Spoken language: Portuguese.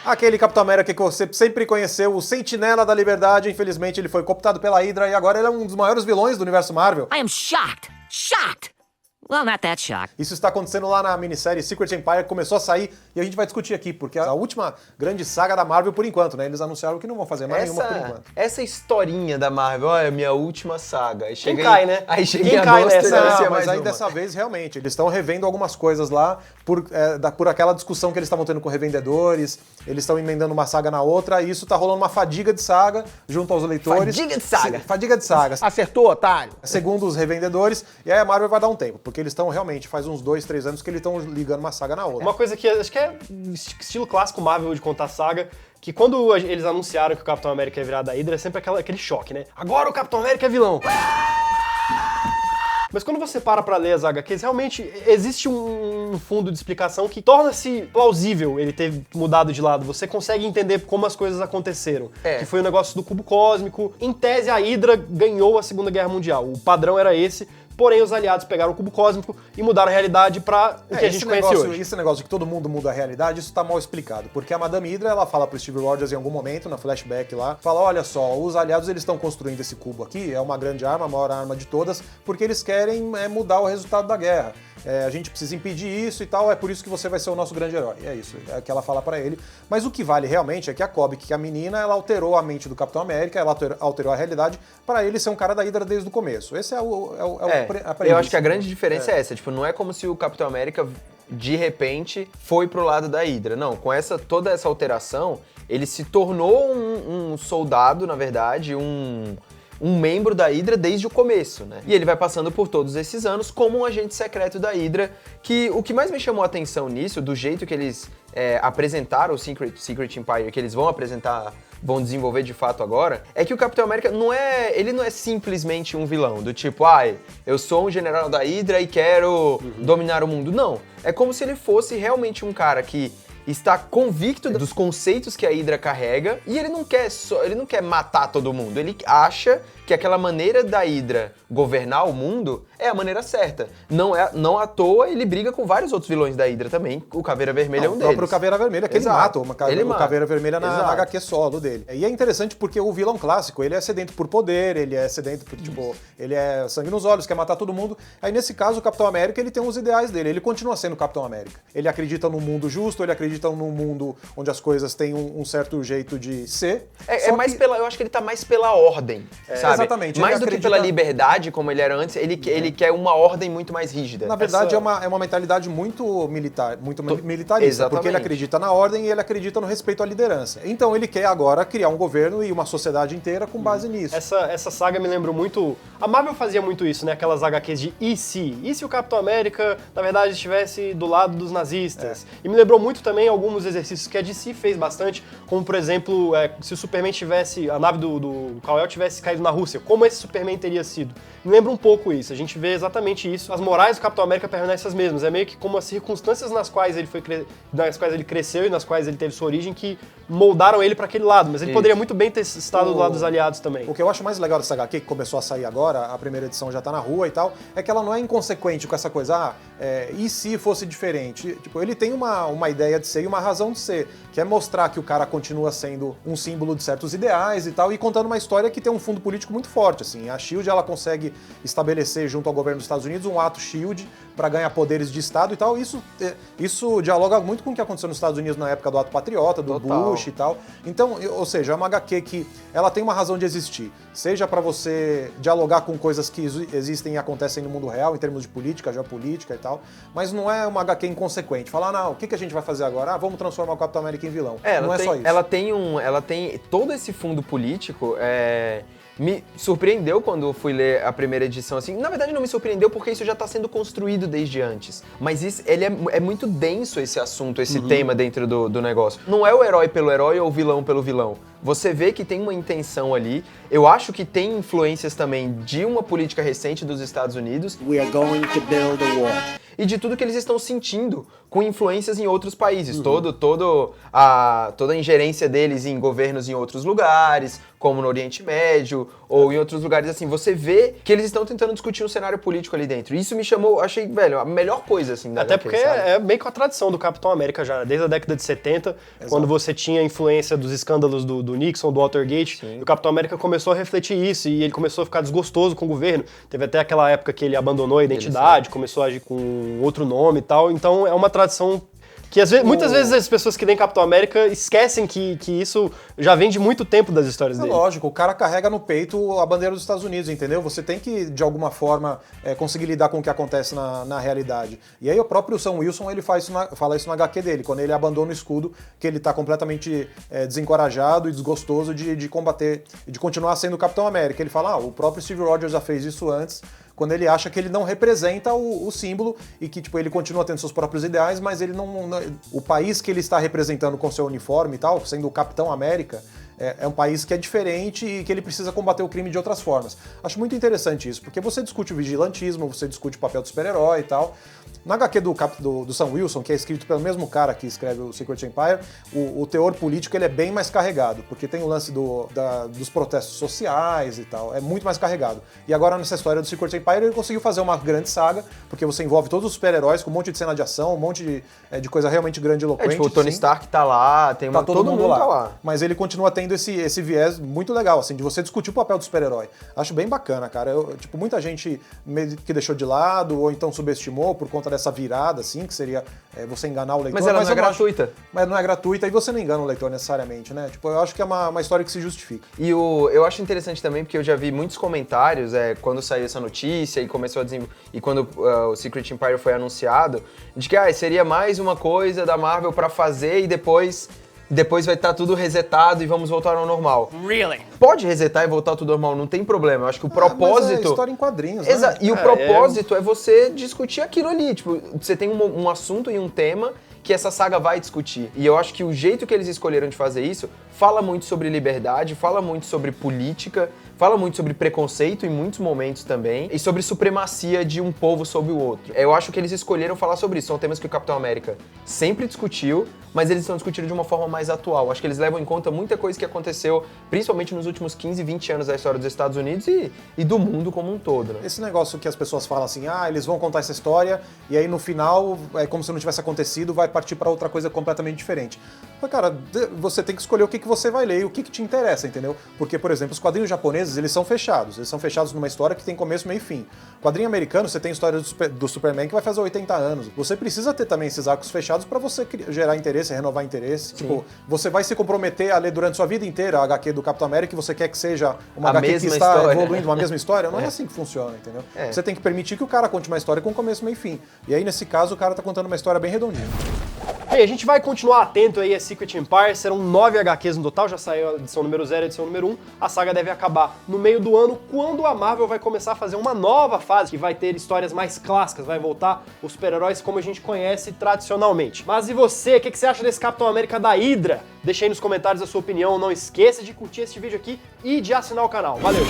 Aquele Capitão América que você sempre conheceu, o Sentinela da Liberdade, infelizmente ele foi cooptado pela Hydra e agora ele é um dos maiores vilões do universo Marvel. I am shocked. Shocked. Well, not that shocked. Isso está acontecendo lá na minissérie Secret Empire, que começou a sair e a gente vai discutir aqui, porque é a última grande saga da Marvel por enquanto, né? Eles anunciaram que não vão fazer mais nenhuma por enquanto. Essa historinha da Marvel, olha, minha última saga. Aí chega Quem cai, né? Aí chega Quem em cai agosto, nessa? ele vai ser Não, mas mais aí uma. dessa vez, realmente, eles estão revendo algumas coisas lá por aquela discussão que eles estavam tendo com revendedores, eles estão emendando uma saga na outra, e isso tá rolando uma fadiga de saga junto aos leitores. Fadiga de saga. Fadiga de saga. Acertou, otário? Segundo os revendedores, e aí a Marvel vai dar um tempo, porque eles estão realmente, faz uns 2, 3 anos que eles estão ligando uma saga na outra. Uma coisa que acho que é estilo clássico Marvel de contar saga, que quando eles anunciaram que o Capitão América ia virar da Hydra, é sempre aquele choque, né? Agora o Capitão América é vilão! Mas quando você para pra ler as HQs, realmente existe um fundo de explicação que torna-se plausível ele ter mudado de lado. Você consegue entender como as coisas aconteceram. Que foi o negócio do cubo cósmico. Em tese, a Hydra ganhou a Segunda Guerra Mundial. O padrão era esse. Porém, os aliados pegaram o cubo cósmico e mudaram a realidade pra o que a gente conhece hoje. Esse negócio de que todo mundo muda a realidade, isso tá mal explicado. Porque a Madame Hydra, ela fala pro Steve Rogers em algum momento, na flashback lá, fala, olha só, os aliados eles estão construindo esse cubo aqui, é uma grande arma, a maior arma de todas, porque eles querem mudar o resultado da guerra. A gente precisa impedir isso e tal, é por isso que você vai ser o nosso grande herói. É isso, é o que ela fala pra ele. Mas o que vale realmente é que a Kobik, que é a menina, ela alterou a mente do Capitão América, ela alterou a realidade pra ele ser um cara da Hydra desde o começo. Esse é a premissa. Eu acho que a grande diferença é essa, tipo, não é como se o Capitão América de repente foi pro lado da Hydra. Não, com toda essa alteração, ele se tornou um soldado, na verdade, um membro da Hydra desde o começo, né? E ele vai passando por todos esses anos como um agente secreto da Hydra, que o que mais me chamou a atenção nisso, do jeito que eles apresentaram o Secret Empire, que eles vão desenvolver de fato agora, é que o Capitão América não é simplesmente um vilão, do tipo, eu sou um general da Hydra e quero dominar o mundo. Não, é como se ele fosse realmente um cara que está convicto dos conceitos que a Hydra carrega e ele não quer matar todo mundo, ele acha que aquela maneira da Hydra governar o mundo é a maneira certa. Não à toa ele briga com vários outros vilões da Hydra também, o Caveira Vermelha é um deles. O próprio Caveira Vermelha, que Exato. ele mata o Caveira Vermelha na HQ solo dele. E é interessante porque o vilão clássico, ele é sedento por poder, ele é sedento por, tipo, ele é sangue nos olhos, quer matar todo mundo. Aí nesse caso o Capitão América, ele tem os ideais dele, ele continua sendo o Capitão América. Ele acredita num mundo justo, ele acredita num mundo onde as coisas têm um certo jeito de ser. Eu acho que ele tá mais pela ordem, sabe? Exatamente. Mais do que pela liberdade, como ele era antes, ele quer uma ordem muito mais rígida. Na verdade, é uma mentalidade muito militarista, Exatamente. porque ele acredita na ordem e ele acredita no respeito à liderança. Então ele quer agora criar um governo e uma sociedade inteira com base nisso. Essa saga me lembrou muito... A Marvel fazia muito isso, né? Aquelas HQs de e se? E se o Capitão América, na verdade, estivesse do lado dos nazistas? E me lembrou muito também alguns exercícios que a DC fez bastante, como, por exemplo, se o Superman tivesse... A nave do Kal-El tivesse caído na Rússia, como esse Superman teria sido? Me lembra um pouco isso. A gente vê exatamente isso. As morais do Capitão América permanecem as mesmas. É meio que como as circunstâncias nas quais ele cresceu e nas quais ele teve sua origem que moldaram ele para aquele lado. Mas ele poderia muito bem ter estado do lado dos aliados também. O que eu acho mais legal dessa HQ, que começou a sair agora, a primeira edição já tá na rua e tal, é que ela não é inconsequente com essa coisa, e se fosse diferente? Tipo, ele tem uma ideia de ser e uma razão de ser, que é mostrar que o cara continua sendo um símbolo de certos ideais e tal, e contando uma história que tem um fundo político muito forte, assim. A SHIELD, ela consegue estabelecer junto ao governo dos Estados Unidos um ato SHIELD para ganhar poderes de Estado e tal. Isso dialoga muito com o que aconteceu nos Estados Unidos na época do Ato Patriota, do Bush e tal. Então, ou seja, é uma HQ que ela tem uma razão de existir. Seja para você dialogar com coisas que existem e acontecem no mundo real, em termos de política, geopolítica e tal, mas não é uma HQ inconsequente. Falar, não, o que a gente vai fazer agora? Vamos transformar o Capitão América em vilão. Não é só isso. Ela tem todo esse fundo político. Me surpreendeu quando eu fui ler a primeira edição, assim. Na verdade, não me surpreendeu porque isso já está sendo construído desde antes. Mas ele é muito denso esse assunto, esse tema dentro do negócio. Não é o herói pelo herói ou o vilão pelo vilão. Você vê que tem uma intenção ali. Eu acho que tem influências também de uma política recente dos Estados Unidos. We are going to build a wall. E de tudo que eles estão sentindo com influências em outros países. Toda a ingerência deles em governos em outros lugares, como no Oriente Médio, Senado ou em outros lugares assim, você vê que eles estão tentando discutir um cenário político ali dentro. Isso me chamou, achei, velho, a melhor coisa, assim, da Até HQ, porque sabe? é meio que a tradição do Capitão América já, né? Desde a década de 70, quando você tinha a influência dos escândalos do Nixon, do Watergate, e o Capitão América começou a refletir isso e ele começou a ficar desgostoso com o governo. Teve até aquela época que ele abandonou a identidade, começou a agir com outro nome e tal. Então é uma tradição que muitas vezes as pessoas que leem Capitão América esquecem que isso já vem de muito tempo das histórias dele. Lógico, o cara carrega no peito a bandeira dos Estados Unidos, entendeu? Você tem que, de alguma forma, conseguir lidar com o que acontece na realidade. E aí o próprio Sam Wilson, ele fala isso na HQ dele, quando ele abandona o escudo, que ele tá completamente desencorajado e desgostoso de combater, de continuar sendo o Capitão América. Ele fala, o próprio Steve Rogers já fez isso antes, quando ele acha que ele não representa o símbolo e que, tipo, ele continua tendo seus próprios ideais, mas ele não... O país que ele está representando com seu uniforme e tal, sendo o Capitão América, é um país que é diferente e que ele precisa combater o crime de outras formas. Acho muito interessante isso, porque você discute o vigilantismo, você discute o papel do super-herói e tal. Na HQ do Sam Wilson, que é escrito pelo mesmo cara que escreve o Secret Empire, o teor político ele é bem mais carregado, porque tem o lance dos protestos sociais e tal, é muito mais carregado. E agora nessa história do Secret Empire ele conseguiu fazer uma grande saga, porque você envolve todos os super-heróis com um monte de cena de ação, um monte de coisa realmente grandiloquente. Tipo, o Tony Stark tá lá, tem todo mundo tá lá. Mas ele continua tendo esse viés muito legal, assim, de você discutir o papel do super-herói. Acho bem bacana, cara. Tipo, muita gente que deixou de lado ou então subestimou por conta dessa virada, assim, que seria você enganar o leitor. Mas ela não é gratuita. Mas não é gratuita e você não engana o leitor necessariamente, né? Tipo, eu acho que é uma história que se justifica. E eu acho interessante também, porque eu já vi muitos comentários, quando saiu essa notícia e começou a e quando o Secret Empire foi anunciado, de que seria mais uma coisa da Marvel pra fazer e depois vai estar tudo resetado e vamos voltar ao normal. Really? Pode resetar e voltar tudo ao normal, não tem problema. Eu acho que o propósito... Mas é história em quadrinhos, né? Exato. E o propósito é você discutir aquilo ali. Tipo, você tem um assunto e um tema que essa saga vai discutir. E eu acho que o jeito que eles escolheram de fazer isso fala muito sobre liberdade, fala muito sobre política, fala muito sobre preconceito em muitos momentos também, e sobre supremacia de um povo sobre o outro. Eu acho que eles escolheram falar sobre isso. São temas que o Capitão América sempre discutiu, mas eles estão discutindo de uma forma mais atual. Acho que eles levam em conta muita coisa que aconteceu, principalmente nos últimos 15, 20 anos da história dos Estados Unidos e do mundo como um todo, né? Esse negócio que as pessoas falam assim, eles vão contar essa história e aí no final, é como se não tivesse acontecido, vai partir para outra coisa completamente diferente. Mas, cara, você tem que escolher o que você vai ler e o que te interessa, entendeu? Porque, por exemplo, os quadrinhos japoneses, eles são fechados numa história que tem começo, meio e fim. Quadrinho americano, você tem a história do Superman que vai fazer 80 anos. Você precisa ter também esses arcos fechados para você gerar interesse, renovar interesse. Sim. Tipo, você vai se comprometer a ler durante sua vida inteira a HQ do Capitão América e você quer que seja uma HQ que está evoluindo uma mesma história. Não é assim que funciona, entendeu? Você tem que permitir que o cara conte uma história com começo, meio e fim. E aí, nesse caso, o cara tá contando uma história bem redondinha. Bem, a gente vai continuar atento aí a Secret Empire, serão 9 HQs no total, já saiu a edição número 0 e a edição número 1. A saga deve acabar no meio do ano, quando a Marvel vai começar a fazer uma nova fase, que vai ter histórias mais clássicas, vai voltar os super-heróis como a gente conhece tradicionalmente. Mas e você, o que você acha desse Capitão América da Hydra? Deixa aí nos comentários a sua opinião, não esqueça de curtir esse vídeo aqui e de assinar o canal. Valeu!